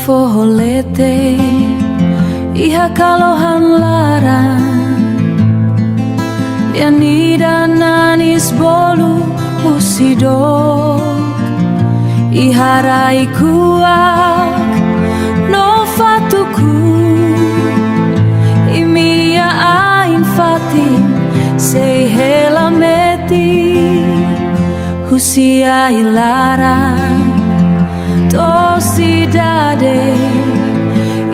foholete iha kalohan larang yanida nanis bolu usidok iharai kuak no fatuku imia ain fatin sei hela meti husia ilarang tosi dade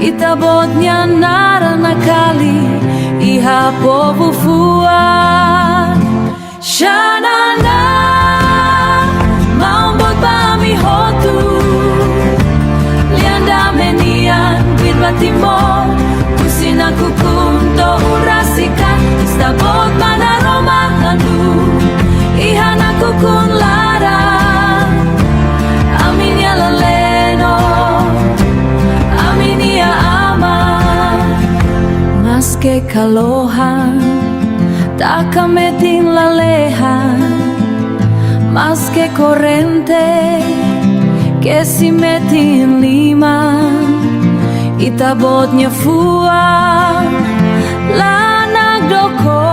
itabotnya narana kali iha povu fuan shanana maumbot bami hotu lianda menian birba timor kusina kukunto urasikan istabot mana roma landu iha na kukun larang amin ya laleno amin ya ama maske kalohan takametin lalehan maske korente que si metin lima itabotnya fuan lanak doko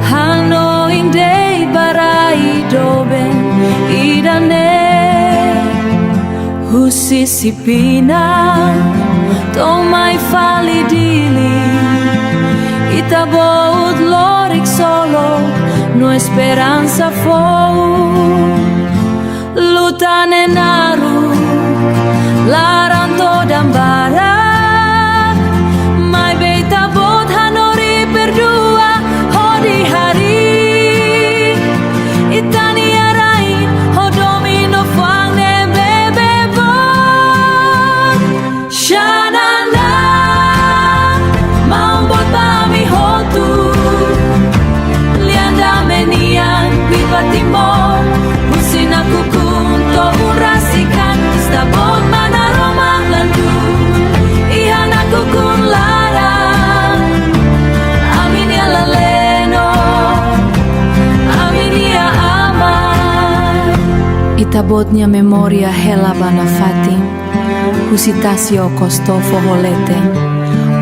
hano indei barai doben idane husi sipina tomai fali dili itabot lorik solo no esperanza fou lutane naru laranto dambara mai beita bot hanori berdua hodi hari itani arai hodomino fangne bebe bot shanana maumbot bami hotu lianda menian viva timor usina kukunto urasikan istabot mana roma landu ihana kukun larang amin ya laleno amin ya aman itabotnya memoria hela bana fatin husitasio costo foholete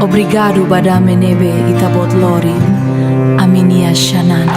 obrigado badame nebe itabot lori amin ya shanana